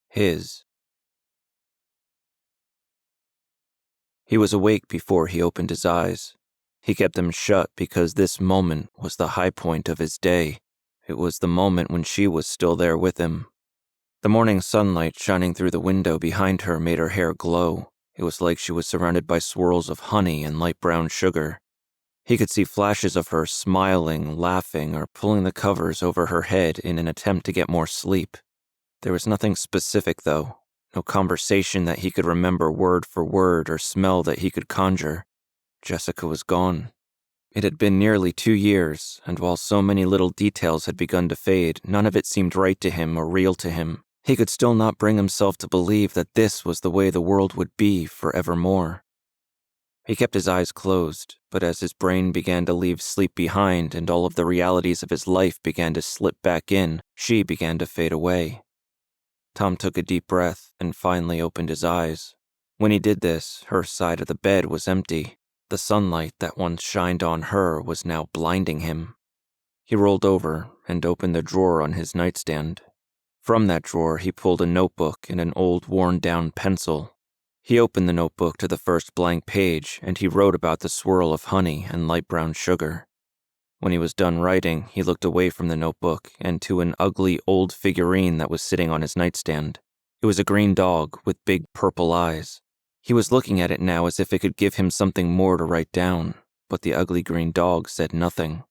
His. He was awake before he opened his eyes. He kept them shut because this moment was the high point of his day. It was the moment when she was still there with him. The morning sunlight shining through the window behind her made her hair glow. It was like she was surrounded by swirls of honey and light brown sugar. He could see flashes of her smiling, laughing, or pulling the covers over her head in an attempt to get more sleep. There was nothing specific, though. No conversation that he could remember word for word or smell that he could conjure. Jessica was gone. It had been nearly 2 years, and while so many little details had begun to fade, none of it seemed right to him or real to him. He could still not bring himself to believe that this was the way the world would be forevermore. He kept his eyes closed, but as his brain began to leave sleep behind and all of the realities of his life began to slip back in, she began to fade away. Tom took a deep breath and finally opened his eyes. When he did this, her side of the bed was empty. The sunlight that once shined on her was now blinding him. He rolled over and opened the drawer on his nightstand. From that drawer, he pulled a notebook and an old worn-down pencil. He opened the notebook to the first blank page, and he wrote about the swirl of honey and light brown sugar. When he was done writing, he looked away from the notebook and to an ugly old figurine that was sitting on his nightstand. It was a green dog with big purple eyes. He was looking at it now as if it could give him something more to write down, but the ugly green dog said nothing.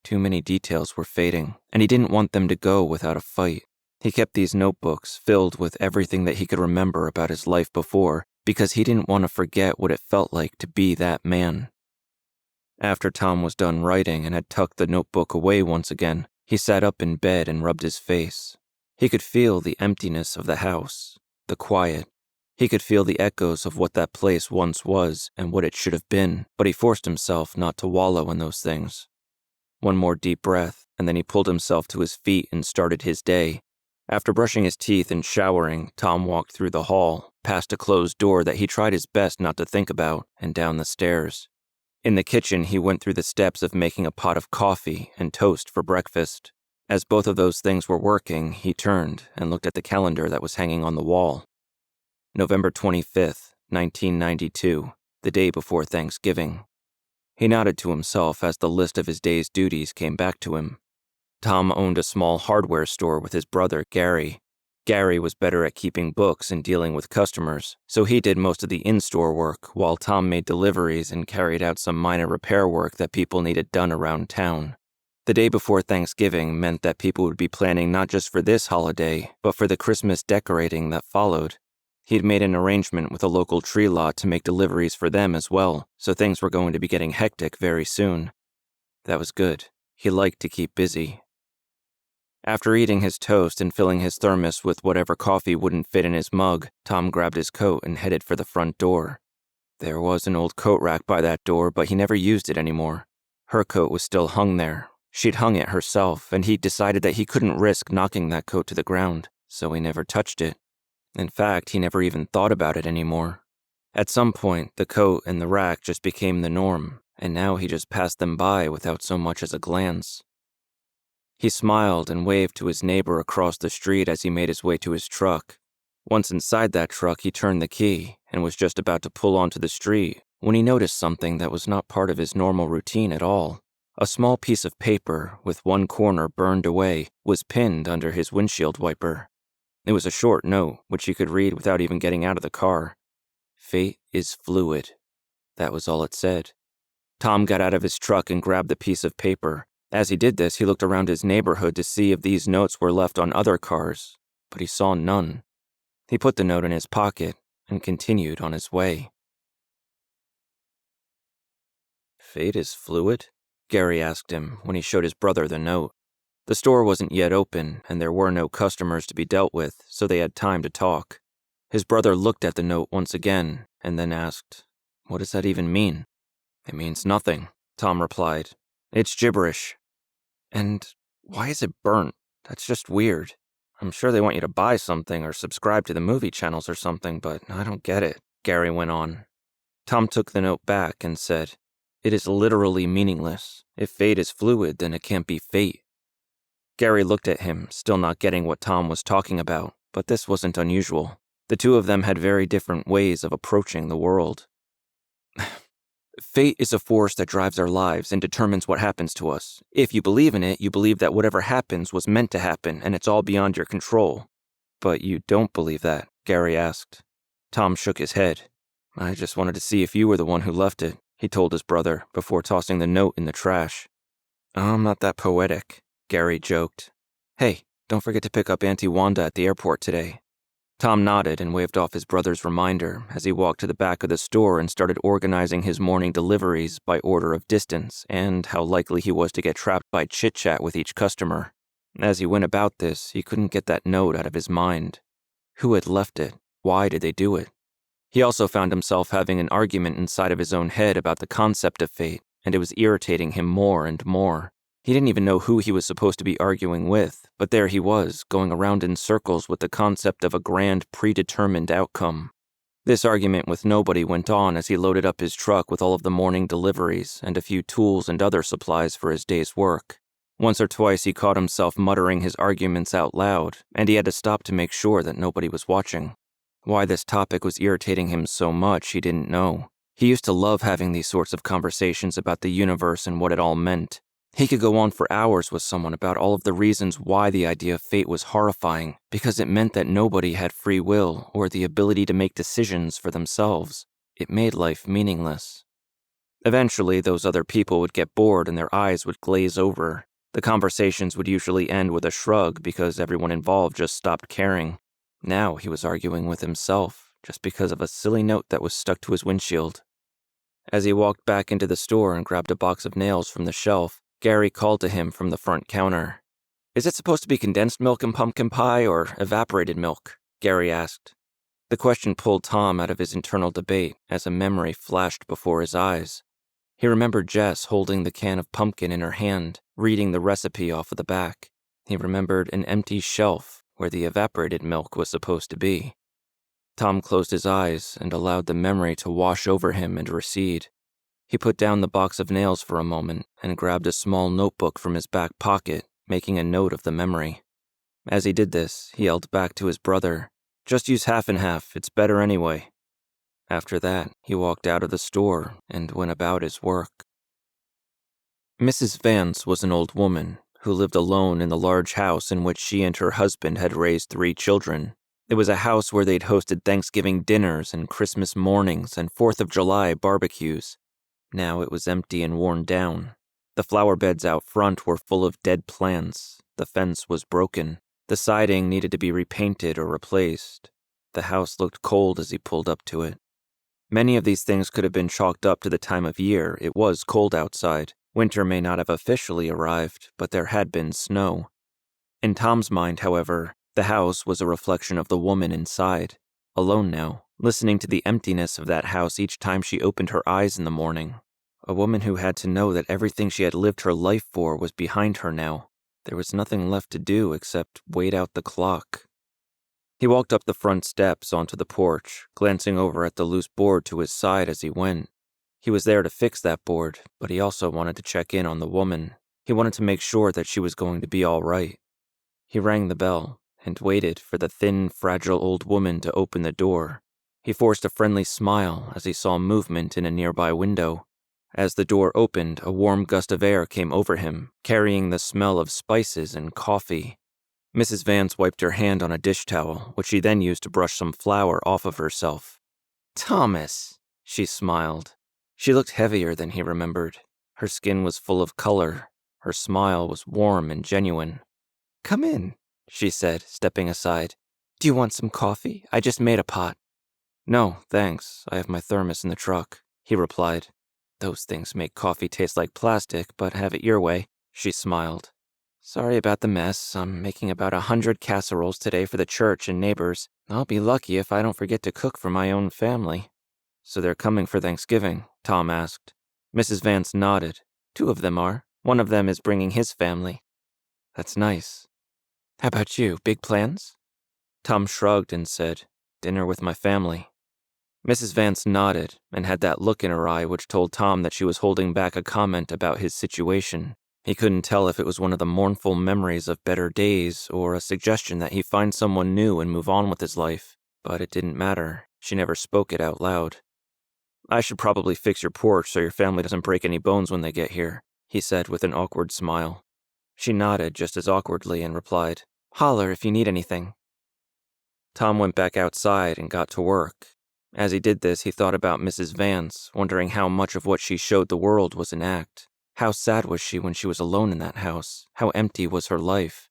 Too many details were fading, and he didn't want them to go without a fight. He kept these notebooks filled with everything that he could remember about his life before, because he didn't want to forget what it felt like to be that man. After Tom was done writing and had tucked the notebook away once again, he sat up in bed and rubbed his face. He could feel the emptiness of the house, the quiet. He could feel the echoes of what that place once was and what it should have been, but he forced himself not to wallow in those things. One more deep breath, and then he pulled himself to his feet and started his day. After brushing his teeth and showering, Tom walked through the hall, past a closed door that he tried his best not to think about, and down the stairs. In the kitchen, he went through the steps of making a pot of coffee and toast for breakfast. As both of those things were working, he turned and looked at the calendar that was hanging on the wall. November 25th, 1992, the day before Thanksgiving. He nodded to himself as the list of his day's duties came back to him. Tom owned a small hardware store with his brother, Gary. Gary was better at keeping books and dealing with customers, so he did most of the in-store work while Tom made deliveries and carried out some minor repair work that people needed done around town. The day before Thanksgiving meant that people would be planning not just for this holiday, but for the Christmas decorating that followed. He'd made an arrangement with a local tree lot to make deliveries for them as well, so things were going to be getting hectic very soon. That was good. He liked to keep busy. After eating his toast and filling his thermos with whatever coffee wouldn't fit in his mug, Tom grabbed his coat and headed for the front door. There was an old coat rack by that door, but he never used it anymore. Her coat was still hung there. She'd hung it herself, and he'd decided that he couldn't risk knocking that coat to the ground, so he never touched it. In fact, he never even thought about it anymore. At some point, the coat and the rack just became the norm, and now he just passed them by without so much as a glance. He smiled and waved to his neighbor across the street as he made his way to his truck. Once inside that truck, he turned the key and was just about to pull onto the street when he noticed something that was not part of his normal routine at all. A small piece of paper, with one corner burned away, was pinned under his windshield wiper. It was a short note, which he could read without even getting out of the car. Fate is fluid. That was all it said. Tom got out of his truck and grabbed the piece of paper. As he did this, he looked around his neighborhood to see if these notes were left on other cars, but he saw none. He put the note in his pocket and continued on his way. Fate is fluid? Gary asked him when he showed his brother the note. The store wasn't yet open, and there were no customers to be dealt with, so they had time to talk. His brother looked at the note once again, and then asked, "What does that even mean?" "It means nothing," Tom replied. "It's gibberish." "And why is it burnt? That's just weird. I'm sure they want you to buy something or subscribe to the movie channels or something, but I don't get it," Gary went on. Tom took the note back and said, "It is literally meaningless. If fate is fluid, then it can't be fate." Gary looked at him, still not getting what Tom was talking about, but this wasn't unusual. The two of them had very different ways of approaching the world. Fate is a force that drives our lives and determines what happens to us. If you believe in it, you believe that whatever happens was meant to happen and it's all beyond your control. But you don't believe that, Gary asked. Tom shook his head. I just wanted to see if you were the one who left it, he told his brother before tossing the note in the trash. I'm not that poetic, Gary joked. Hey, don't forget to pick up Auntie Wanda at the airport today. Tom nodded and waved off his brother's reminder as he walked to the back of the store and started organizing his morning deliveries by order of distance and how likely he was to get trapped by chit-chat with each customer. As he went about this, he couldn't get that note out of his mind. Who had left it? Why did they do it? He also found himself having an argument inside of his own head about the concept of fate, and it was irritating him more and more. He didn't even know who he was supposed to be arguing with, but there he was, going around in circles with the concept of a grand, predetermined outcome. This argument with nobody went on as he loaded up his truck with all of the morning deliveries and a few tools and other supplies for his day's work. Once or twice he caught himself muttering his arguments out loud, and he had to stop to make sure that nobody was watching. Why this topic was irritating him so much, he didn't know. He used to love having these sorts of conversations about the universe and what it all meant. He could go on for hours with someone about all of the reasons why the idea of fate was horrifying, because it meant that nobody had free will or the ability to make decisions for themselves. It made life meaningless. Eventually, those other people would get bored and their eyes would glaze over. The conversations would usually end with a shrug because everyone involved just stopped caring. Now he was arguing with himself, just because of a silly note that was stuck to his windshield. As he walked back into the store and grabbed a box of nails from the shelf, Gary called to him from the front counter. Is it supposed to be condensed milk and pumpkin pie or evaporated milk? Gary asked. The question pulled Tom out of his internal debate as a memory flashed before his eyes. He remembered Jess holding the can of pumpkin in her hand, reading the recipe off of the back. He remembered an empty shelf where the evaporated milk was supposed to be. Tom closed his eyes and allowed the memory to wash over him and recede. He put down the box of nails for a moment and grabbed a small notebook from his back pocket, making a note of the memory. As he did this, he yelled back to his brother, "Just use half and half, it's better anyway." After that, he walked out of the store and went about his work. Mrs. Vance was an old woman who lived alone in the large house in which she and her husband had raised 3 children. It was a house where they'd hosted Thanksgiving dinners and Christmas mornings and 4th of July barbecues. Now it was empty and worn down. The flower beds out front were full of dead plants. The fence was broken. The siding needed to be repainted or replaced. The house looked cold as he pulled up to it. Many of these things could have been chalked up to the time of year. It was cold outside. Winter may not have officially arrived, but there had been snow. In Tom's mind, however, the house was a reflection of the woman inside. Alone now, listening to the emptiness of that house each time she opened her eyes in the morning. A woman who had to know that everything she had lived her life for was behind her now. There was nothing left to do except wait out the clock. He walked up the front steps onto the porch, glancing over at the loose board to his side as he went. He was there to fix that board, but he also wanted to check in on the woman. He wanted to make sure that she was going to be all right. He rang the bell and waited for the thin, fragile old woman to open the door. He forced a friendly smile as he saw movement in a nearby window. As the door opened, a warm gust of air came over him, carrying the smell of spices and coffee. Mrs. Vance wiped her hand on a dish towel, which she then used to brush some flour off of herself. "Thomas," she smiled. She looked heavier than he remembered. Her skin was full of color. Her smile was warm and genuine. "Come in," she said, stepping aside. "Do you want some coffee? I just made a pot." "No, thanks. I have my thermos in the truck," he replied. "Those things make coffee taste like plastic, but have it your way," she smiled. "Sorry about the mess. I'm making about 100 casseroles today for the church and neighbors. I'll be lucky if I don't forget to cook for my own family." "So they're coming for Thanksgiving?" Tom asked. Mrs. Vance nodded. 2 of them are. One of them is bringing his family." "That's nice. How about you? Big plans?" Tom shrugged and said, "Dinner with my family." Mrs. Vance nodded and had that look in her eye which told Tom that she was holding back a comment about his situation. He couldn't tell if it was one of the mournful memories of better days or a suggestion that he find someone new and move on with his life, but it didn't matter. She never spoke it out loud. "I should probably fix your porch so your family doesn't break any bones when they get here," he said with an awkward smile. She nodded just as awkwardly and replied, "Holler if you need anything." Tom went back outside and got to work. As he did this, he thought about Mrs. Vance, wondering how much of what she showed the world was an act. How sad was she when she was alone in that house? How empty was her life?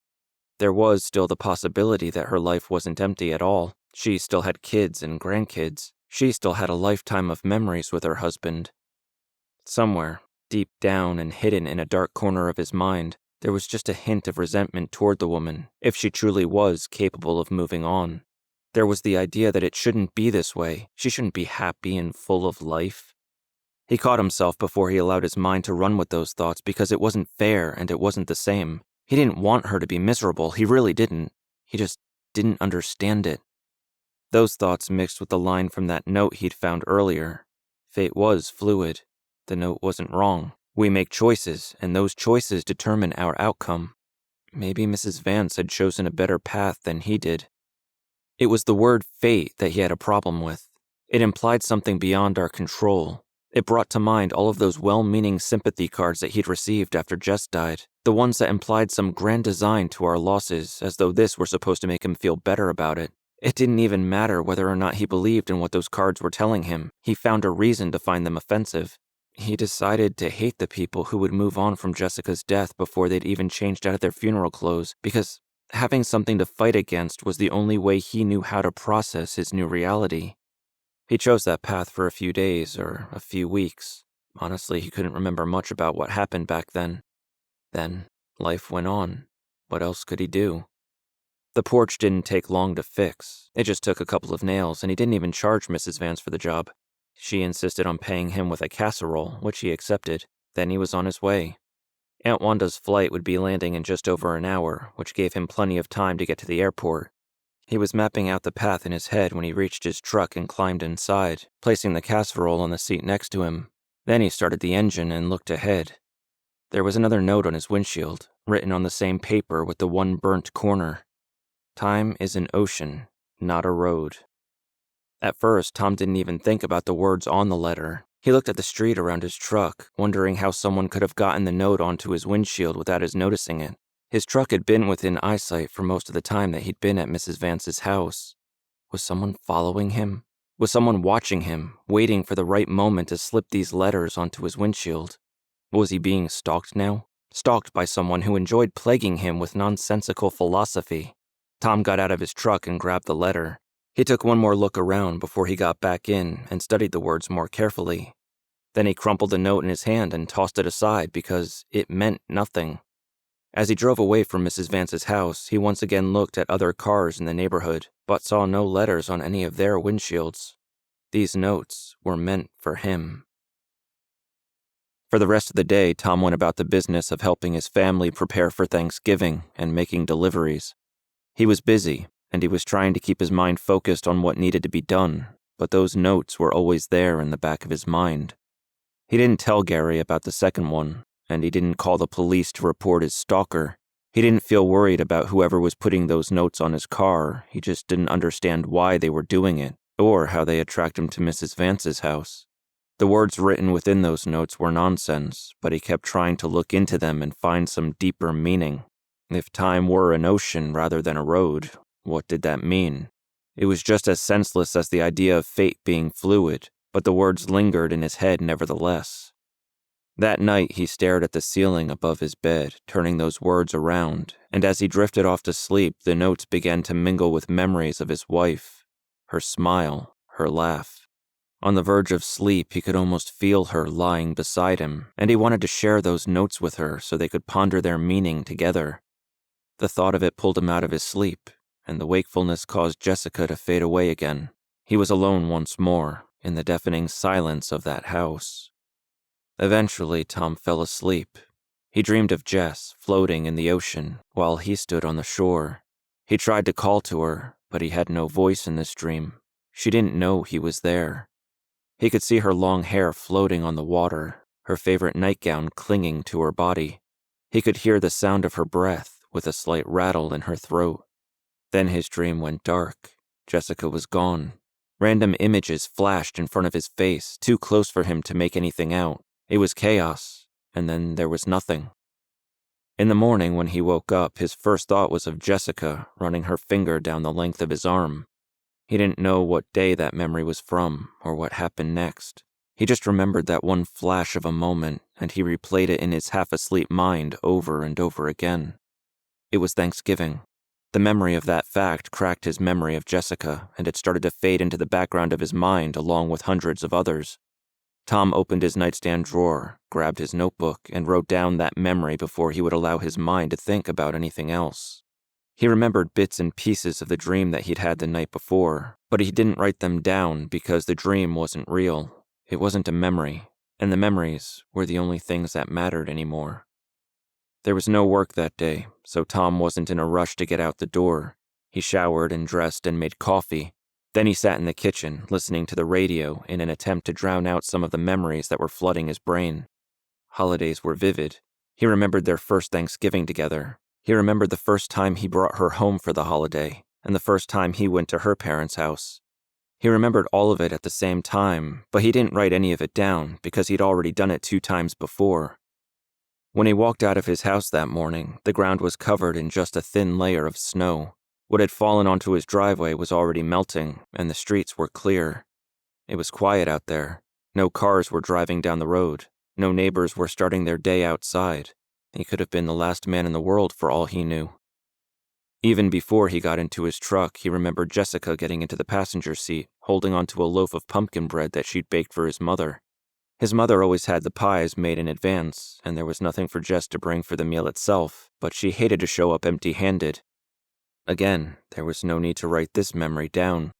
There was still the possibility that her life wasn't empty at all. She still had kids and grandkids. She still had a lifetime of memories with her husband. Somewhere, deep down and hidden in a dark corner of his mind, there was just a hint of resentment toward the woman, if she truly was capable of moving on. There was the idea that it shouldn't be this way. She shouldn't be happy and full of life. He caught himself before he allowed his mind to run with those thoughts because it wasn't fair and it wasn't the same. He didn't want her to be miserable, he really didn't. He just didn't understand it. Those thoughts mixed with the line from that note he'd found earlier. Fate was fluid. The note wasn't wrong. We make choices, and those choices determine our outcome. Maybe Mrs. Vance had chosen a better path than he did. It was the word fate that he had a problem with. It implied something beyond our control. It brought to mind all of those well-meaning sympathy cards that he'd received after Jess died, the ones that implied some grand design to our losses, as though this were supposed to make him feel better about it. It didn't even matter whether or not he believed in what those cards were telling him. He found a reason to find them offensive. He decided to hate the people who would move on from Jessica's death before they'd even changed out of their funeral clothes, because having something to fight against was the only way he knew how to process his new reality. He chose that path for a few days or a few weeks. Honestly, he couldn't remember much about what happened back then. Then, life went on. What else could he do? The porch didn't take long to fix. It just took a couple of nails, and he didn't even charge Mrs. Vance for the job. She insisted on paying him with a casserole, which he accepted. Then he was on his way. Aunt Wanda's flight would be landing in just over an hour, which gave him plenty of time to get to the airport. He was mapping out the path in his head when he reached his truck and climbed inside, placing the casserole on the seat next to him. Then he started the engine and looked ahead. There was another note on his windshield, written on the same paper with the one burnt corner. Time is an ocean, not a road. At first, Tom didn't even think about the words on the letter. He looked at the street around his truck, wondering how someone could have gotten the note onto his windshield without his noticing it. His truck had been within eyesight for most of the time that he'd been at Mrs. Vance's house. Was someone following him? Was someone watching him, waiting for the right moment to slip these letters onto his windshield? Was he being stalked now? Stalked by someone who enjoyed plaguing him with nonsensical philosophy? Tom got out of his truck and grabbed the letter. He took one more look around before he got back in and studied the words more carefully. Then he crumpled the note in his hand and tossed it aside because it meant nothing. As he drove away from Mrs. Vance's house, he once again looked at other cars in the neighborhood, but saw no letters on any of their windshields. These notes were meant for him. For the rest of the day, Tom went about the business of helping his family prepare for Thanksgiving and making deliveries. He was busy, and he was trying to keep his mind focused on what needed to be done, but those notes were always there in the back of his mind. He didn't tell Gary about the second one, and he didn't call the police to report his stalker. He didn't feel worried about whoever was putting those notes on his car. He just didn't understand why they were doing it, or how they had tracked him to Mrs. Vance's house. The words written within those notes were nonsense, but he kept trying to look into them and find some deeper meaning. If time were an ocean rather than a road, what did that mean? It was just as senseless as the idea of fate being fluid, but the words lingered in his head nevertheless. That night, he stared at the ceiling above his bed, turning those words around, and as he drifted off to sleep, the notes began to mingle with memories of his wife, her smile, her laugh. On the verge of sleep, he could almost feel her lying beside him, and he wanted to share those notes with her so they could ponder their meaning together. The thought of it pulled him out of his sleep, and the wakefulness caused Jessica to fade away again. He was alone once more, in the deafening silence of that house. Eventually, Tom fell asleep. He dreamed of Jess floating in the ocean while he stood on the shore. He tried to call to her, but he had no voice in this dream. She didn't know he was there. He could see her long hair floating on the water, her favorite nightgown clinging to her body. He could hear the sound of her breath with a slight rattle in her throat. Then his dream went dark. Jessica was gone. Random images flashed in front of his face, too close for him to make anything out. It was chaos, and then there was nothing. In the morning, when he woke up, his first thought was of Jessica running her finger down the length of his arm. He didn't know what day that memory was from, or what happened next. He just remembered that one flash of a moment, and he replayed it in his half-asleep mind over and over again. It was Thanksgiving. The memory of that fact cracked his memory of Jessica, and it started to fade into the background of his mind along with hundreds of others. Tom opened his nightstand drawer, grabbed his notebook, and wrote down that memory before he would allow his mind to think about anything else. He remembered bits and pieces of the dream that he'd had the night before, but he didn't write them down because the dream wasn't real. It wasn't a memory, and the memories were the only things that mattered anymore. There was no work that day, so Tom wasn't in a rush to get out the door. He showered and dressed and made coffee. Then he sat in the kitchen, listening to the radio in an attempt to drown out some of the memories that were flooding his brain. Holidays were vivid. He remembered their first Thanksgiving together. He remembered the first time he brought her home for the holiday, and the first time he went to her parents' house. He remembered all of it at the same time, but he didn't write any of it down because he'd already done it 2 times before. When he walked out of his house that morning, the ground was covered in just a thin layer of snow. What had fallen onto his driveway was already melting, and the streets were clear. It was quiet out there. No cars were driving down the road. No neighbors were starting their day outside. He could have been the last man in the world for all he knew. Even before he got into his truck, he remembered Jessica getting into the passenger seat, holding onto a loaf of pumpkin bread that she'd baked for his mother. His mother always had the pies made in advance, and there was nothing for Jess to bring for the meal itself, but she hated to show up empty-handed. Again, there was no need to write this memory down.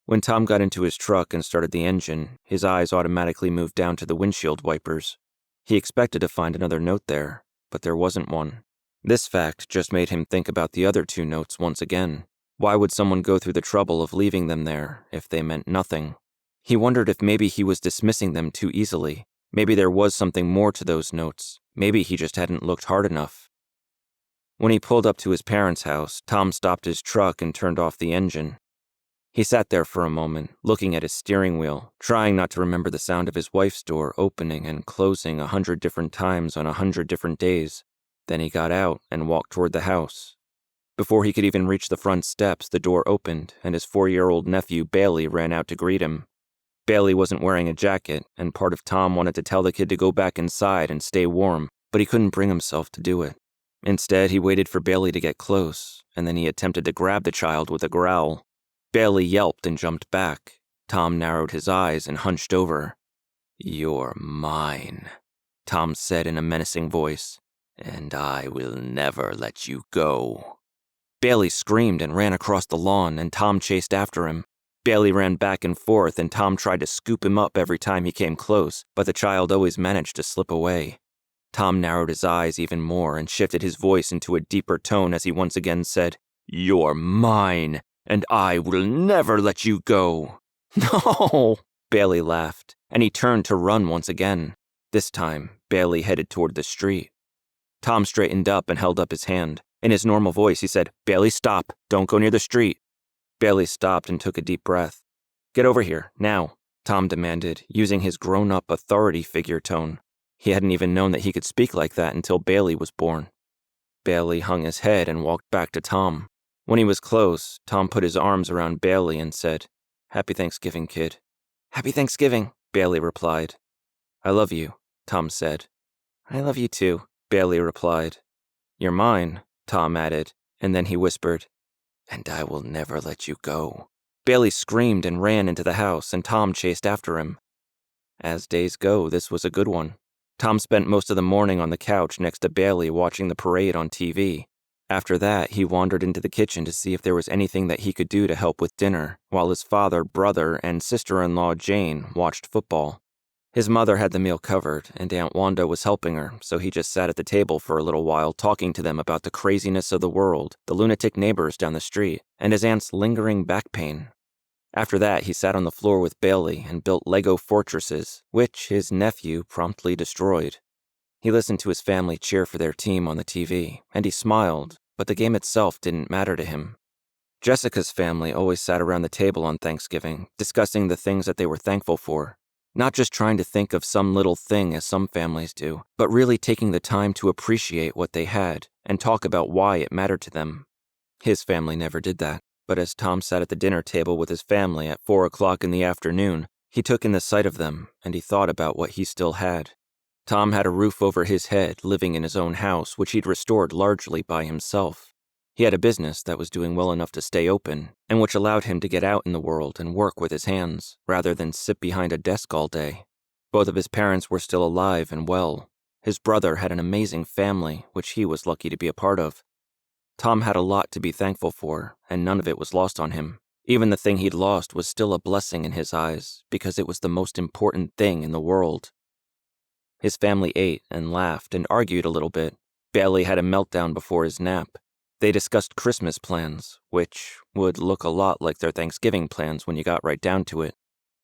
When Tom got into his truck and started the engine, his eyes automatically moved down to the windshield wipers. He expected to find another note there, but there wasn't one. This fact just made him think about the other 2 notes once again. Why would someone go through the trouble of leaving them there if they meant nothing? He wondered if maybe he was dismissing them too easily. Maybe there was something more to those notes. Maybe he just hadn't looked hard enough. When he pulled up to his parents' house, Tom stopped his truck and turned off the engine. He sat there for a moment, looking at his steering wheel, trying not to remember the sound of his wife's door opening and closing 100 different times on 100 different days. Then he got out and walked toward the house. Before he could even reach the front steps, the door opened, and his 4-year-old nephew Bailey ran out to greet him. Bailey wasn't wearing a jacket, and part of Tom wanted to tell the kid to go back inside and stay warm, but he couldn't bring himself to do it. Instead, he waited for Bailey to get close, and then he attempted to grab the child with a growl. Bailey yelped and jumped back. Tom narrowed his eyes and hunched over. "You're mine," Tom said in a menacing voice, "and I will never let you go." Bailey screamed and ran across the lawn, and Tom chased after him. Bailey ran back and forth, and Tom tried to scoop him up every time he came close, but the child always managed to slip away. Tom narrowed his eyes even more and shifted his voice into a deeper tone as he once again said, "You're mine, and I will never let you go." "No!" Bailey laughed, and he turned to run once again. This time, Bailey headed toward the street. Tom straightened up and held up his hand. In his normal voice, he said, "Bailey, stop. Don't go near the street." Bailey stopped and took a deep breath. "Get over here, now," Tom demanded, using his grown-up authority figure tone. He hadn't even known that he could speak like that until Bailey was born. Bailey hung his head and walked back to Tom. When he was close, Tom put his arms around Bailey and said, "Happy Thanksgiving, kid." "Happy Thanksgiving," Bailey replied. "I love you," Tom said. "I love you too," Bailey replied. "You're mine," Tom added, and then he whispered, "And I will never let you go." Bailey screamed and ran into the house, and Tom chased after him. As days go, this was a good one. Tom spent most of the morning on the couch next to Bailey watching the parade on TV. After that, he wandered into the kitchen to see if there was anything that he could do to help with dinner, while his father, brother, and sister-in-law Jane watched football. His mother had the meal covered, and Aunt Wanda was helping her, so he just sat at the table for a little while talking to them about the craziness of the world, the lunatic neighbors down the street, and his aunt's lingering back pain. After that, he sat on the floor with Bailey and built Lego fortresses, which his nephew promptly destroyed. He listened to his family cheer for their team on the TV, and he smiled, but the game itself didn't matter to him. Jessica's family always sat around the table on Thanksgiving, discussing the things that they were thankful for. Not just trying to think of some little thing as some families do, but really taking the time to appreciate what they had and talk about why it mattered to them. His family never did that, but as Tom sat at the dinner table with his family at 4 o'clock in the afternoon, he took in the sight of them and he thought about what he still had. Tom had a roof over his head, living in his own house, which he'd restored largely by himself. He had a business that was doing well enough to stay open, and which allowed him to get out in the world and work with his hands, rather than sit behind a desk all day. Both of his parents were still alive and well. His brother had an amazing family, which he was lucky to be a part of. Tom had a lot to be thankful for, and none of it was lost on him. Even the thing he'd lost was still a blessing in his eyes, because it was the most important thing in the world. His family ate and laughed and argued a little bit. Bailey had a meltdown before his nap. They discussed Christmas plans, which would look a lot like their Thanksgiving plans when you got right down to it.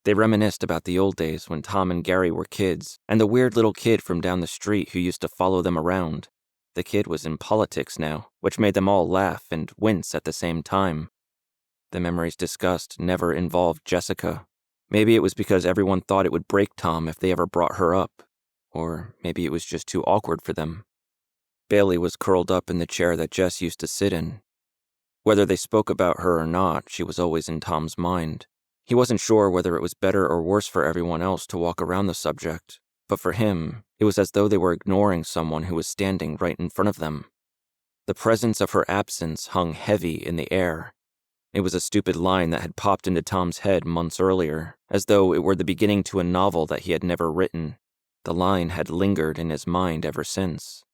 They reminisced about the old days when Tom and Gary were kids, and the weird little kid from down the street who used to follow them around. The kid was in politics now, which made them all laugh and wince at the same time. The memories discussed never involved Jessica. Maybe it was because everyone thought it would break Tom if they ever brought her up, or maybe it was just too awkward for them. Bailey was curled up in the chair that Jess used to sit in. Whether they spoke about her or not, she was always in Tom's mind. He wasn't sure whether it was better or worse for everyone else to walk around the subject, but for him, it was as though they were ignoring someone who was standing right in front of them. The presence of her absence hung heavy in the air. It was a stupid line that had popped into Tom's head months earlier, as though it were the beginning to a novel that he had never written. The line had lingered in his mind ever since.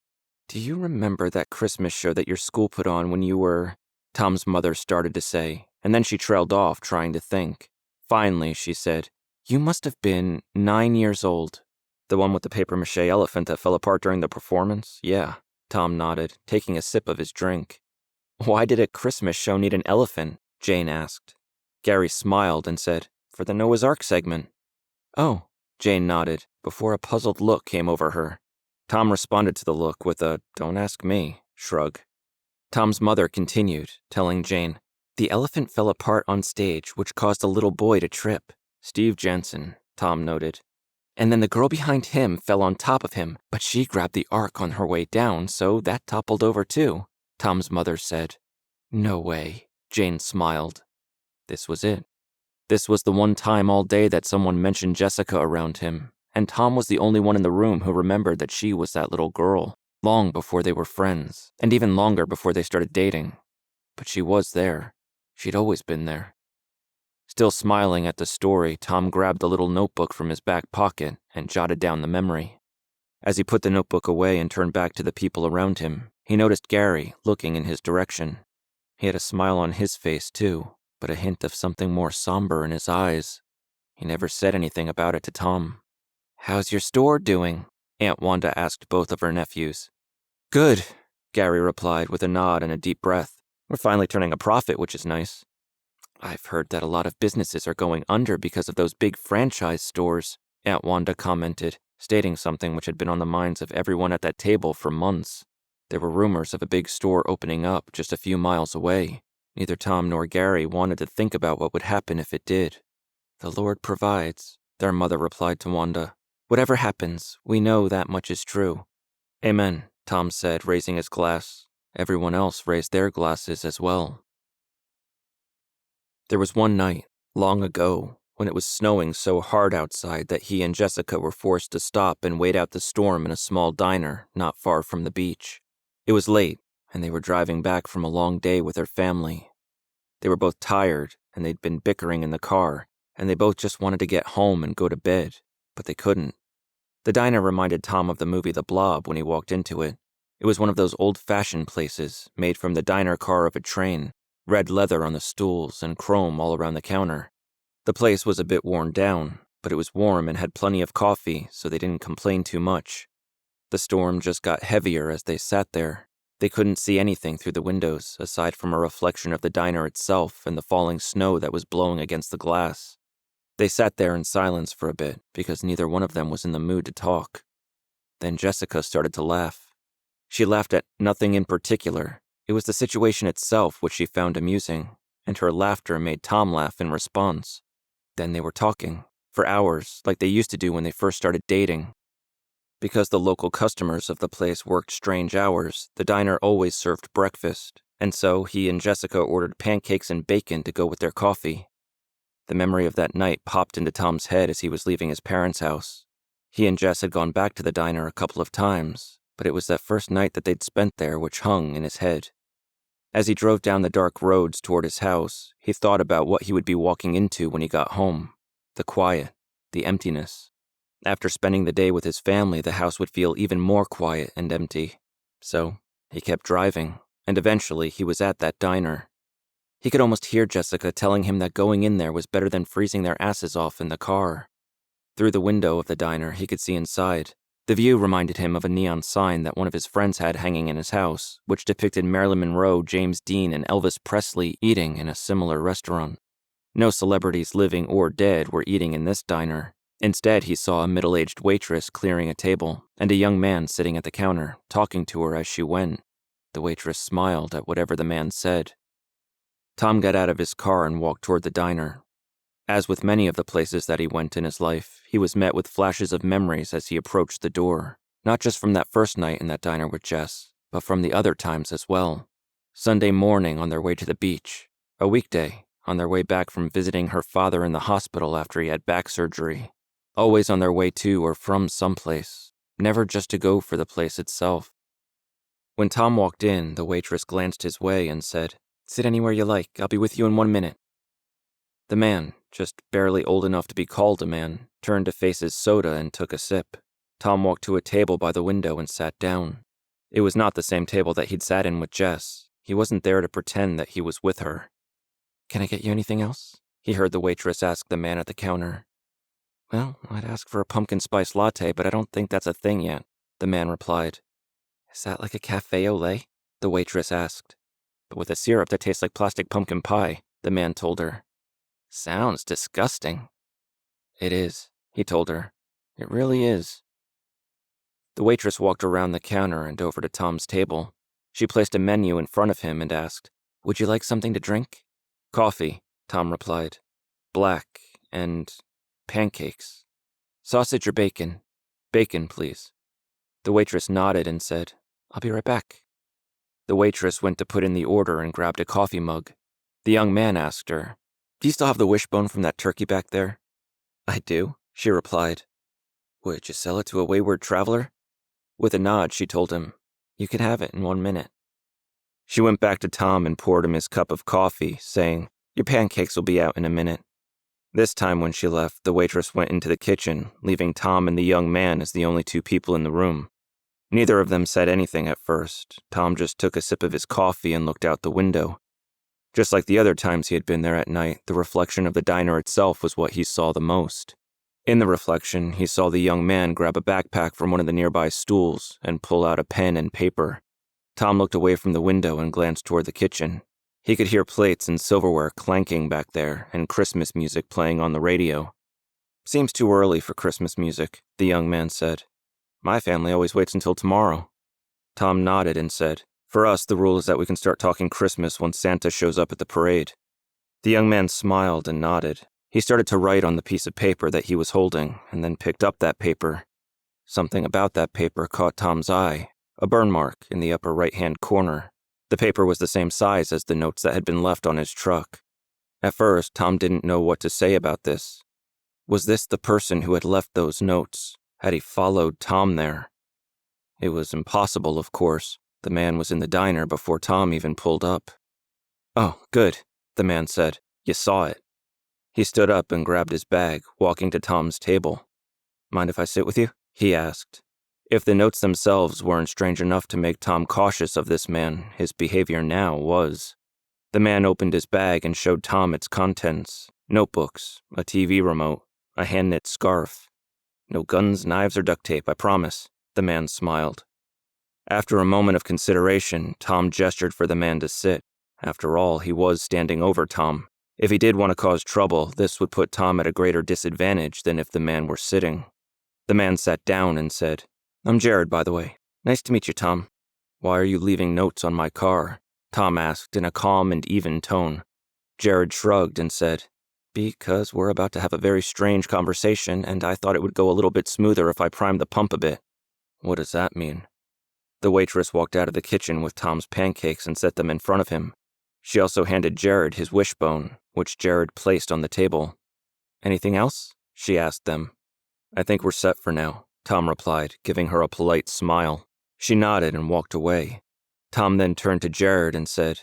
"Do you remember that Christmas show that your school put on when you were—" Tom's mother started to say, and then she trailed off, trying to think. Finally, she said, "You must have been 9 years old." "The one with the papier-mâché elephant that fell apart during the performance? Yeah," Tom nodded, taking a sip of his drink. "Why did a Christmas show need an elephant?" Jane asked. Gary smiled and said, "For the Noah's Ark segment." "Oh," Jane nodded, before a puzzled look came over her. Tom responded to the look with a "don't ask me" shrug. Tom's mother continued, telling Jane, "The elephant fell apart on stage, which caused a little boy to trip." "Steve Jensen," Tom noted. "And then the girl behind him fell on top of him, but she grabbed the ark on her way down, so that toppled over too," Tom's mother said. "No way," Jane smiled. This was it. This was the one time all day that someone mentioned Jessica around him, and Tom was the only one in the room who remembered that she was that little girl, long before they were friends, and even longer before they started dating. But she was there. She'd always been there. Still smiling at the story, Tom grabbed the little notebook from his back pocket and jotted down the memory. As he put the notebook away and turned back to the people around him, he noticed Gary looking in his direction. He had a smile on his face, too, but a hint of something more somber in his eyes. He never said anything about it to Tom. "How's your store doing?" Aunt Wanda asked both of her nephews. "Good," Gary replied with a nod and a deep breath. "We're finally turning a profit, which is nice." "I've heard that a lot of businesses are going under because of those big franchise stores," Aunt Wanda commented, stating something which had been on the minds of everyone at that table for months. There were rumors of a big store opening up just a few miles away. Neither Tom nor Gary wanted to think about what would happen if it did. "The Lord provides," their mother replied to Wanda. "Whatever happens, we know that much is true." "Amen," Tom said, raising his glass. Everyone else raised their glasses as well. There was one night, long ago, when it was snowing so hard outside that he and Jessica were forced to stop and wait out the storm in a small diner not far from the beach. It was late, and they were driving back from a long day with their family. They were both tired, and they'd been bickering in the car, and they both just wanted to get home and go to bed, but they couldn't. The diner reminded Tom of the movie The Blob when he walked into it. It was one of those old-fashioned places, made from the diner car of a train, red leather on the stools and chrome all around the counter. The place was a bit worn down, but it was warm and had plenty of coffee, so they didn't complain too much. The storm just got heavier as they sat there. They couldn't see anything through the windows, aside from a reflection of the diner itself and the falling snow that was blowing against the glass. They sat there in silence for a bit, because neither one of them was in the mood to talk. Then Jessica started to laugh. She laughed at nothing in particular. It was the situation itself which she found amusing, and her laughter made Tom laugh in response. Then they were talking, for hours, like they used to do when they first started dating. Because the local customers of the place worked strange hours, the diner always served breakfast, and so he and Jessica ordered pancakes and bacon to go with their coffee. The memory of that night popped into Tom's head as he was leaving his parents' house. He and Jess had gone back to the diner a couple of times, but it was that first night that they'd spent there which hung in his head. As he drove down the dark roads toward his house, he thought about what he would be walking into when he got home. The quiet, the emptiness. After spending the day with his family, the house would feel even more quiet and empty. So, he kept driving, and eventually he was at that diner. He could almost hear Jessica telling him that going in there was better than freezing their asses off in the car. Through the window of the diner, he could see inside. The view reminded him of a neon sign that one of his friends had hanging in his house, which depicted Marilyn Monroe, James Dean, and Elvis Presley eating in a similar restaurant. No celebrities living or dead were eating in this diner. Instead, he saw a middle-aged waitress clearing a table, and a young man sitting at the counter, talking to her as she went. The waitress smiled at whatever the man said. Tom got out of his car and walked toward the diner. As with many of the places that he went in his life, he was met with flashes of memories as he approached the door, not just from that first night in that diner with Jess, but from the other times as well. Sunday morning on their way to the beach, a weekday on their way back from visiting her father in the hospital after he had back surgery, always on their way to or from someplace, never just to go for the place itself. When Tom walked in, the waitress glanced his way and said, "Sit anywhere you like, I'll be with you in 1 minute." The man, just barely old enough to be called a man, turned to face his soda and took a sip. Tom walked to a table by the window and sat down. It was not the same table that he'd sat in with Jess. He wasn't there to pretend that he was with her. "Can I get you anything else?" he heard the waitress ask the man at the counter. "Well, I'd ask for a pumpkin spice latte, but I don't think that's a thing yet," the man replied. "Is that like a cafe au lait?" the waitress asked. "But with a syrup that tastes like plastic pumpkin pie," the man told her. "Sounds disgusting." "It is," he told her. "It really is." The waitress walked around the counter and over to Tom's table. She placed a menu in front of him and asked, "Would you like something to drink?" "Coffee," Tom replied. "Black, and pancakes. Sausage or bacon?" "Bacon, please." The waitress nodded and said, "I'll be right back." The waitress went to put in the order and grabbed a coffee mug. The young man asked her, "Do you still have the wishbone from that turkey back there?" "I do," she replied. "Would you sell it to a wayward traveler?" With a nod, she told him, "You can have it in 1 minute." She went back to Tom and poured him his cup of coffee, saying, "Your pancakes will be out in a minute." This time when she left, the waitress went into the kitchen, leaving Tom and the young man as the only two people in the room. Neither of them said anything at first. Tom just took a sip of his coffee and looked out the window. Just like the other times he had been there at night, the reflection of the diner itself was what he saw the most. In the reflection, he saw the young man grab a backpack from one of the nearby stools and pull out a pen and paper. Tom looked away from the window and glanced toward the kitchen. He could hear plates and silverware clanking back there and Christmas music playing on the radio. "Seems too early for Christmas music," the young man said. "My family always waits until tomorrow." Tom nodded and said, "For us, the rule is that we can start talking Christmas once Santa shows up at the parade." The young man smiled and nodded. He started to write on the piece of paper that he was holding, and then picked up that paper. Something about that paper caught Tom's eye, a burn mark in the upper right-hand corner. The paper was the same size as the notes that had been left on his truck. At first, Tom didn't know what to say about this. Was this the person who had left those notes? Had he followed Tom there? It was impossible, of course. The man was in the diner before Tom even pulled up. "Oh, good," the man said. "You saw it." He stood up and grabbed his bag, walking to Tom's table. "Mind if I sit with you?" he asked. If the notes themselves weren't strange enough to make Tom cautious of this man, his behavior now was. The man opened his bag and showed Tom its contents: notebooks, a TV remote, a hand-knit scarf. "No guns, knives, or duct tape, I promise," the man smiled. After a moment of consideration, Tom gestured for the man to sit. After all, he was standing over Tom. If he did want to cause trouble, this would put Tom at a greater disadvantage than if the man were sitting. The man sat down and said, I'm Jared, by the way. Nice to meet you, Tom. Why are you leaving notes on my car? Tom asked in a calm and even tone. Jared shrugged and said, Because we're about to have a very strange conversation, and I thought it would go a little bit smoother if I primed the pump a bit. What does that mean? The waitress walked out of the kitchen with Tom's pancakes and set them in front of him. She also handed Jared his wishbone, which Jared placed on the table. Anything else? She asked them. I think we're set for now, Tom replied, giving her a polite smile. She nodded and walked away. Tom then turned to Jared and said,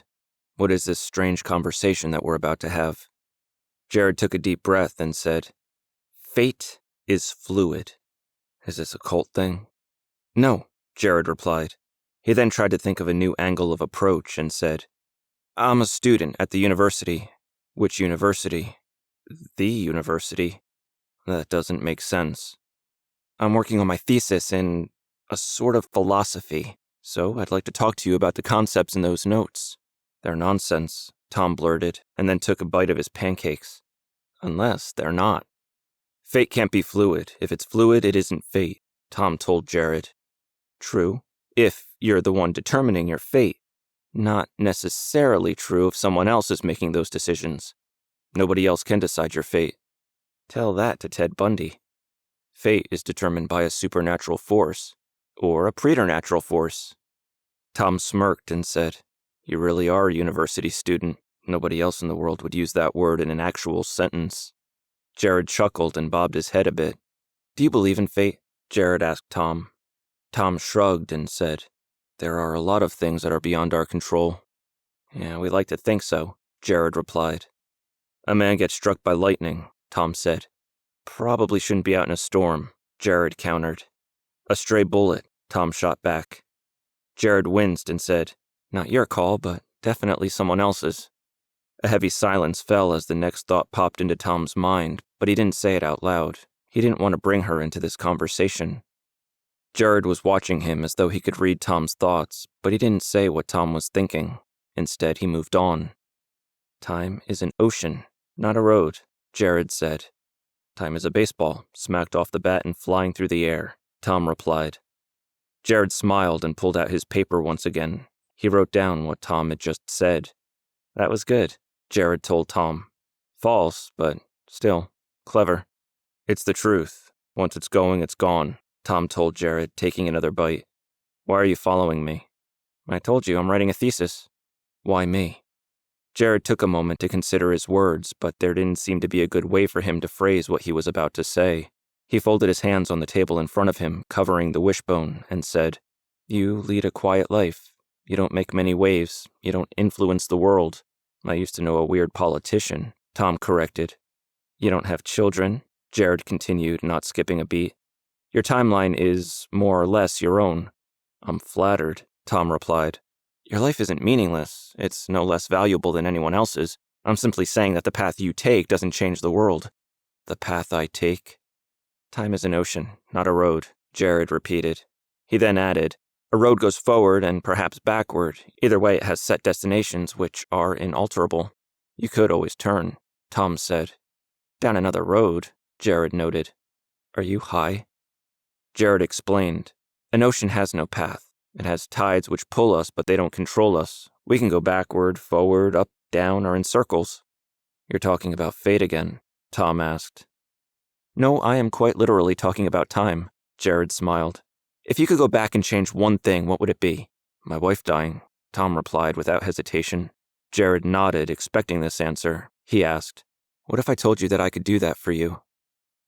What is this strange conversation that we're about to have? Jared took a deep breath and said, Fate is fluid. Is this a cult thing? No, Jared replied. He then tried to think of a new angle of approach and said, I'm a student at the university. Which university? The university? That doesn't make sense. I'm working on my thesis in a sort of philosophy, so I'd like to talk to you about the concepts in those notes. They're nonsense, Tom blurted, and then took a bite of his pancakes. Unless they're not. Fate can't be fluid. If it's fluid, it isn't fate, Tom told Jared. True, if you're the one determining your fate. Not necessarily true if someone else is making those decisions. Nobody else can decide your fate. Tell that to Ted Bundy. Fate is determined by a supernatural force, or a preternatural force. Tom smirked and said, You really are a university student. Nobody else in the world would use that word in an actual sentence. Jared chuckled and bobbed his head a bit. Do you believe in fate? Jared asked Tom. Tom shrugged and said, There are a lot of things that are beyond our control. Yeah, we like to think so, Jared replied. A man gets struck by lightning, Tom said. Probably shouldn't be out in a storm, Jared countered. A stray bullet, Tom shot back. Jared winced and said, Not your call, but definitely someone else's. A heavy silence fell as the next thought popped into Tom's mind, but he didn't say it out loud. He didn't want to bring her into this conversation. Jared was watching him as though he could read Tom's thoughts, but he didn't say what Tom was thinking. Instead, he moved on. Time is an ocean, not a road, Jared said. Time is a baseball, smacked off the bat and flying through the air, Tom replied. Jared smiled and pulled out his paper once again. He wrote down what Tom had just said. That was good, Jared told Tom. False, but still, clever. It's the truth. Once it's going, it's gone, Tom told Jared, taking another bite. Why are you following me? I told you I'm writing a thesis. Why me? Jared took a moment to consider his words, but there didn't seem to be a good way for him to phrase what he was about to say. He folded his hands on the table in front of him, covering the wishbone, and said, You lead a quiet life. You don't make many waves. You don't influence the world. I used to know a weird politician, Tom corrected. You don't have children, Jared continued, not skipping a beat. Your timeline is more or less your own. I'm flattered, Tom replied. Your life isn't meaningless. It's no less valuable than anyone else's. I'm simply saying that the path you take doesn't change the world. The path I take? Time is an ocean, not a road, Jared repeated. He then added, A road goes forward and perhaps backward. Either way, it has set destinations which are inalterable. You could always turn, Tom said. Down another road, Jared noted. Are you high? Jared explained. An ocean has no path. It has tides which pull us, but they don't control us. We can go backward, forward, up, down, or in circles. You're talking about fate again, Tom asked. No, I am quite literally talking about time, Jared smiled. If you could go back and change one thing, what would it be? My wife dying, Tom replied without hesitation. Jared nodded, expecting this answer. He asked, What if I told you that I could do that for you?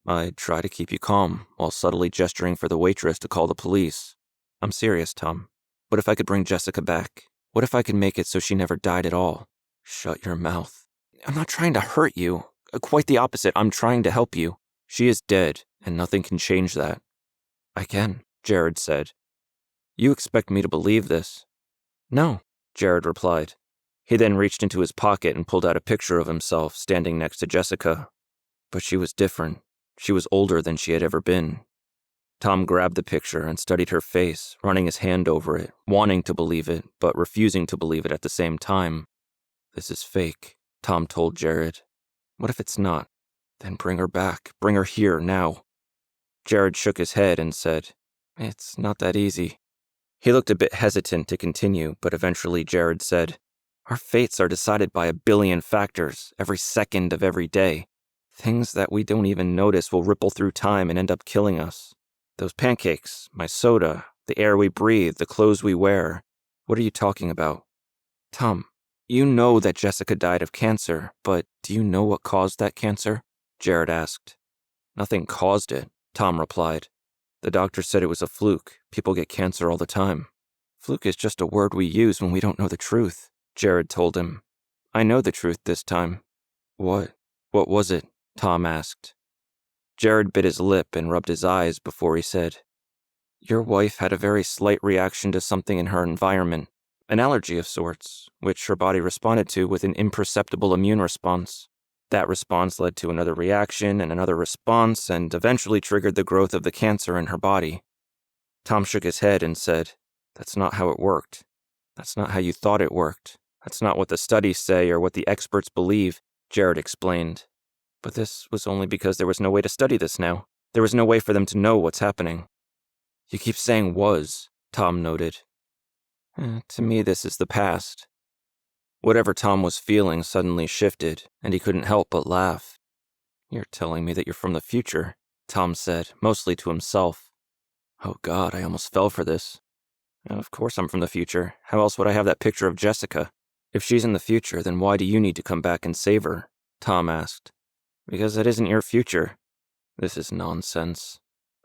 I'd try to keep you calm, while subtly gesturing for the waitress to call the police. I'm serious, Tom. What if I could bring Jessica back? What if I could make it so she never died at all? Shut your mouth. I'm not trying to hurt you. Quite the opposite, I'm trying to help you. She is dead, and nothing can change that. I can, Jared said. You expect me to believe this? No, Jared replied. He then reached into his pocket and pulled out a picture of himself standing next to Jessica. But she was different. She was older than she had ever been. Tom grabbed the picture and studied her face, running his hand over it, wanting to believe it, but refusing to believe it at the same time. This is fake, Tom told Jared. What if it's not? Then bring her back. Bring her here, now. Jared shook his head and said, It's not that easy. He looked a bit hesitant to continue, but eventually Jared said, Our fates are decided by a billion factors, every second of every day. Things that we don't even notice will ripple through time and end up killing us. Those pancakes, my soda, the air we breathe, the clothes we wear. What are you talking about? Tom, you know that Jessica died of cancer, but do you know what caused that cancer? Jared asked. Nothing caused it, Tom replied. The doctor said it was a fluke. People get cancer all the time. Fluke is just a word we use when we don't know the truth, Jared told him. I know the truth this time. What? What was it? Tom asked. Jared bit his lip and rubbed his eyes before he said, Your wife had a very slight reaction to something in her environment, an allergy of sorts, which her body responded to with an imperceptible immune response. That response led to another reaction and another response and eventually triggered the growth of the cancer in her body. Tom shook his head and said, That's not how it worked. That's not how you thought it worked. That's not what the studies say or what the experts believe, Jared explained. But this was only because there was no way to study this now. There was no way for them to know what's happening. You keep saying was, Tom noted. To me, this is the past. Whatever Tom was feeling suddenly shifted, and he couldn't help but laugh. You're telling me that you're from the future, Tom said, mostly to himself. Oh God, I almost fell for this. Of course I'm from the future. How else would I have that picture of Jessica? If she's in the future, then why do you need to come back and save her? Tom asked. Because it isn't your future. This is nonsense.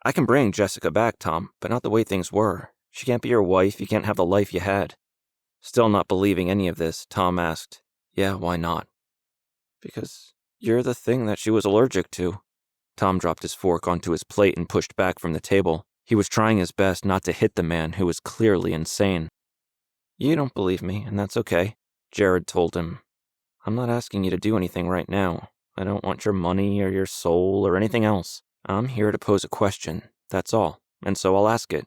I can bring Jessica back, Tom, but not the way things were. She can't be your wife, you can't have the life you had. Still not believing any of this, Tom asked, Yeah, why not? Because you're the thing that she was allergic to. Tom dropped his fork onto his plate and pushed back from the table. He was trying his best not to hit the man who was clearly insane. You don't believe me, and that's okay, Jared told him. I'm not asking you to do anything right now. I don't want your money or your soul or anything else. I'm here to pose a question, that's all, and so I'll ask it.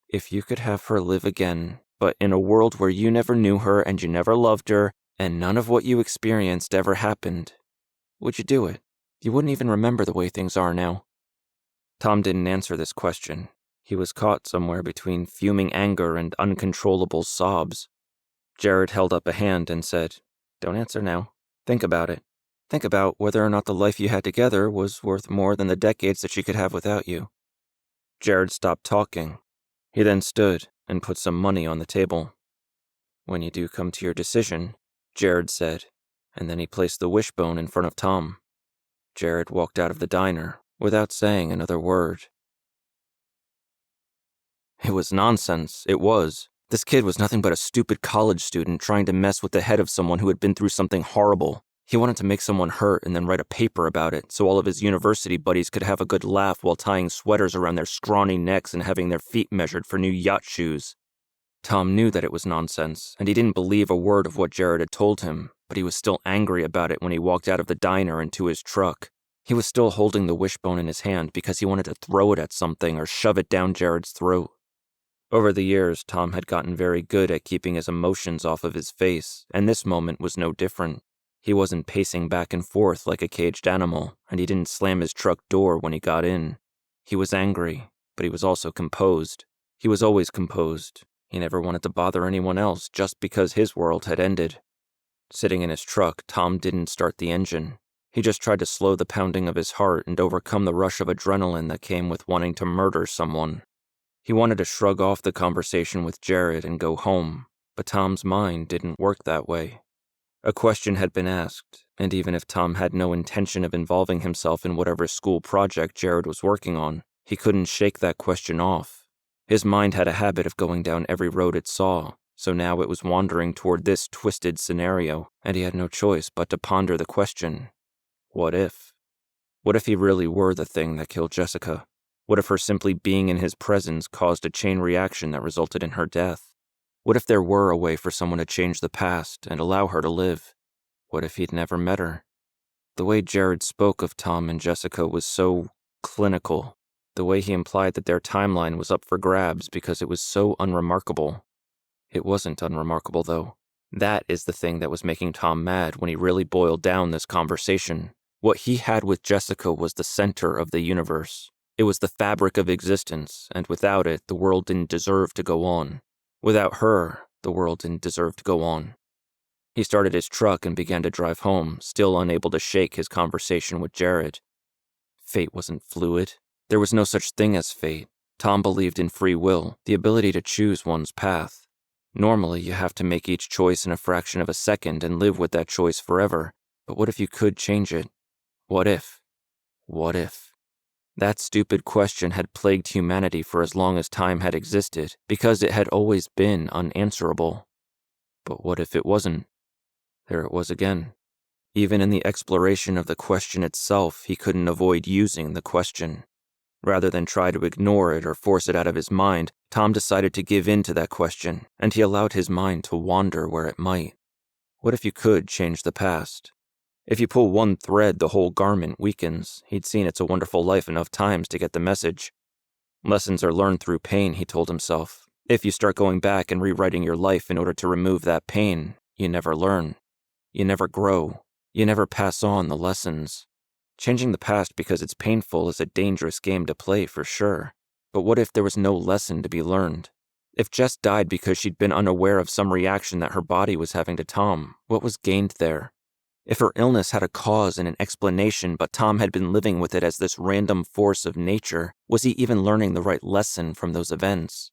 If you could have her live again, but in a world where you never knew her and you never loved her, and none of what you experienced ever happened, would you do it? You wouldn't even remember the way things are now. Tom didn't answer this question. He was caught somewhere between fuming anger and uncontrollable sobs. Jared held up a hand and said, Don't answer now. Think about it. Think about whether or not the life you had together was worth more than the decades that she could have without you. Jared stopped talking. He then stood and put some money on the table. When you do come to your decision, Jared said, and then he placed the wishbone in front of Tom. Jared walked out of the diner without saying another word. It was nonsense, it was. This kid was nothing but a stupid college student trying to mess with the head of someone who had been through something horrible. He wanted to make someone hurt and then write a paper about it so all of his university buddies could have a good laugh while tying sweaters around their scrawny necks and having their feet measured for new yacht shoes. Tom knew that it was nonsense, and he didn't believe a word of what Jared had told him, but he was still angry about it when he walked out of the diner and to his truck. He was still holding the wishbone in his hand because he wanted to throw it at something or shove it down Jared's throat. Over the years, Tom had gotten very good at keeping his emotions off of his face, and this moment was no different. He wasn't pacing back and forth like a caged animal, and he didn't slam his truck door when he got in. He was angry, but he was also composed. He was always composed. He never wanted to bother anyone else just because his world had ended. Sitting in his truck, Tom didn't start the engine. He just tried to slow the pounding of his heart and overcome the rush of adrenaline that came with wanting to murder someone. He wanted to shrug off the conversation with Jared and go home, but Tom's mind didn't work that way. A question had been asked, and even if Tom had no intention of involving himself in whatever school project Jared was working on, he couldn't shake that question off. His mind had a habit of going down every road it saw, so now it was wandering toward this twisted scenario, and he had no choice but to ponder the question, what if? What if he really were the thing that killed Jessica? What if her simply being in his presence caused a chain reaction that resulted in her death? What if there were a way for someone to change the past and allow her to live? What if he'd never met her? The way Jared spoke of Tom and Jessica was so clinical. The way he implied that their timeline was up for grabs because it was so unremarkable. It wasn't unremarkable, though. That is the thing that was making Tom mad when he really boiled down this conversation. What he had with Jessica was the center of the universe. It was the fabric of existence, and without it, the world didn't deserve to go on. Without her, the world didn't deserve to go on. He started his truck and began to drive home, still unable to shake his conversation with Jared. Fate wasn't fluid. There was no such thing as fate. Tom believed in free will, the ability to choose one's path. Normally, you have to make each choice in a fraction of a second and live with that choice forever. But what if you could change it? What if? What if? That stupid question had plagued humanity for as long as time had existed, because it had always been unanswerable. But what if it wasn't? There it was again. Even in the exploration of the question itself, he couldn't avoid using the question. Rather than try to ignore it or force it out of his mind, Tom decided to give in to that question, and he allowed his mind to wander where it might. What if you could change the past? If you pull one thread, the whole garment weakens. He'd seen It's a Wonderful Life enough times to get the message. Lessons are learned through pain, he told himself. If you start going back and rewriting your life in order to remove that pain, you never learn. You never grow. You never pass on the lessons. Changing the past because it's painful is a dangerous game to play for sure. But what if there was no lesson to be learned? If Jess died because she'd been unaware of some reaction that her body was having to Tom, what was gained there? If her illness had a cause and an explanation, but Tom had been living with it as this random force of nature, was he even learning the right lesson from those events?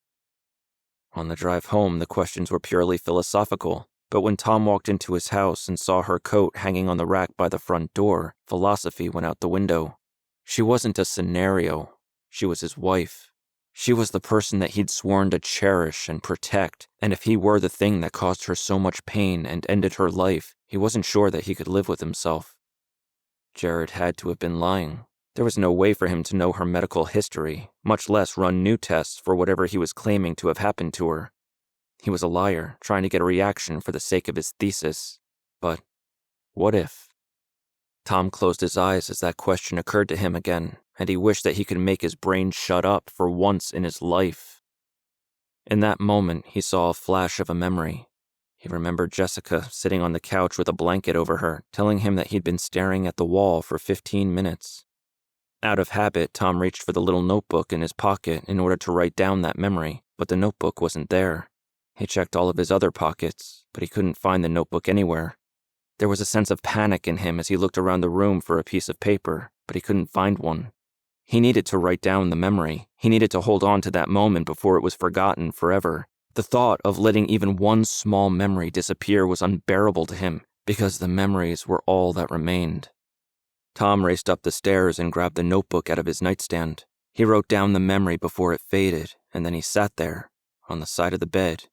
On the drive home, the questions were purely philosophical. But when Tom walked into his house and saw her coat hanging on the rack by the front door, philosophy went out the window. She wasn't a scenario. She was his wife. She was the person that he'd sworn to cherish and protect, and if he were the thing that caused her so much pain and ended her life, he wasn't sure that he could live with himself. Jared had to have been lying. There was no way for him to know her medical history, much less run new tests for whatever he was claiming to have happened to her. He was a liar, trying to get a reaction for the sake of his thesis. But what if? Tom closed his eyes as that question occurred to him again, and he wished that he could make his brain shut up for once in his life. In that moment, he saw a flash of a memory. He remembered Jessica sitting on the couch with a blanket over her, telling him that he'd been staring at the wall for 15 minutes. Out of habit, Tom reached for the little notebook in his pocket in order to write down that memory, but the notebook wasn't there. He checked all of his other pockets, but he couldn't find the notebook anywhere. There was a sense of panic in him as he looked around the room for a piece of paper, but he couldn't find one. He needed to write down the memory. He needed to hold on to that moment before it was forgotten forever. The thought of letting even one small memory disappear was unbearable to him, because the memories were all that remained. Tom raced up the stairs and grabbed the notebook out of his nightstand. He wrote down the memory before it faded, and then he sat there, on the side of the bed,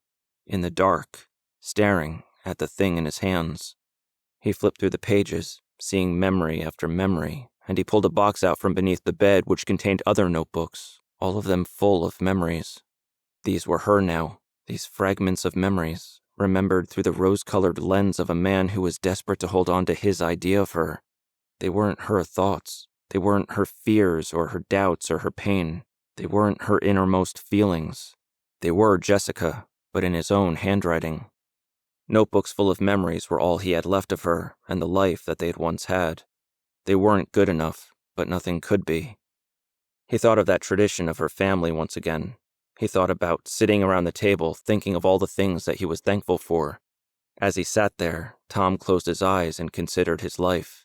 in the dark, staring at the thing in his hands. He flipped through the pages, seeing memory after memory, and he pulled a box out from beneath the bed which contained other notebooks, all of them full of memories. These were her now, these fragments of memories, remembered through the rose-colored lens of a man who was desperate to hold on to his idea of her. They weren't her thoughts. They weren't her fears or her doubts or her pain. They weren't her innermost feelings. They were Jessica, but in his own handwriting. Notebooks full of memories were all he had left of her and the life that they had once had. They weren't good enough, but nothing could be. He thought of that tradition of her family once again. He thought about sitting around the table thinking of all the things that he was thankful for. As he sat there, Tom closed his eyes and considered his life.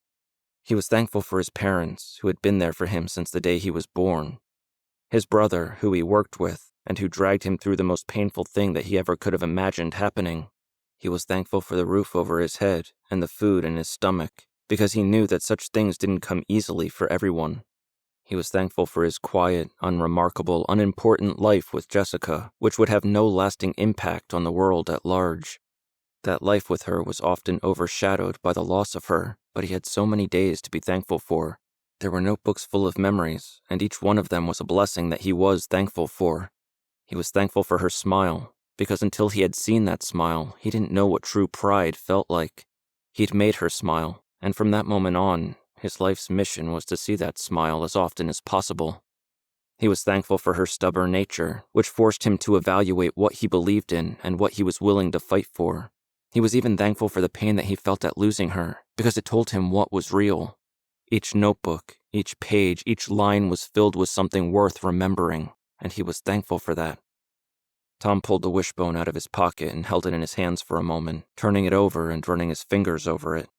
He was thankful for his parents, who had been there for him since the day he was born. His brother, who he worked with, and who dragged him through the most painful thing that he ever could have imagined happening. He was thankful for the roof over his head and the food in his stomach, because he knew that such things didn't come easily for everyone. He was thankful for his quiet, unremarkable, unimportant life with Jessica, which would have no lasting impact on the world at large. That life with her was often overshadowed by the loss of her, but he had so many days to be thankful for. There were notebooks full of memories, and each one of them was a blessing that he was thankful for. He was thankful for her smile, because until he had seen that smile, he didn't know what true pride felt like. He'd made her smile, and from that moment on, his life's mission was to see that smile as often as possible. He was thankful for her stubborn nature, which forced him to evaluate what he believed in and what he was willing to fight for. He was even thankful for the pain that he felt at losing her, because it told him what was real. Each notebook, Each page, each line was filled with something worth remembering, and he was thankful for that. Tom pulled the wishbone out of his pocket and held it in his hands for a moment, turning it over and running his fingers over it.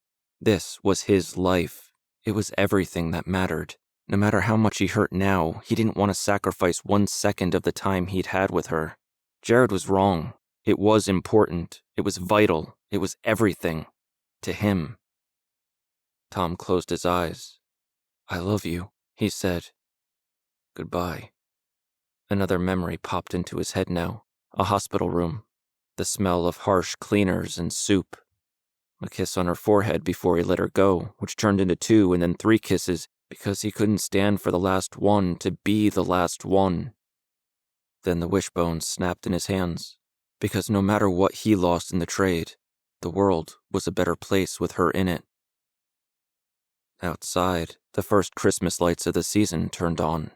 This was his life. It was everything that mattered. No matter how much he hurt now, he didn't want to sacrifice 1 second of the time he'd had with her. Jared was wrong. It was important. It was vital. It was everything. To him. Tom closed his eyes. "I love you," he said. "Goodbye." Another memory popped into his head now. A hospital room. The smell of harsh cleaners and soup. A kiss on her forehead before he let her go, which turned into 2 and then 3 kisses because he couldn't stand for the last one to be the last one. Then the wishbone snapped in his hands, because no matter what he lost in the trade, the world was a better place with her in it. Outside, the first Christmas lights of the season turned on.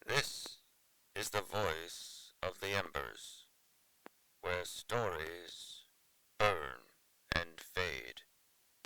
This is the voice of the Embers, where stories burn.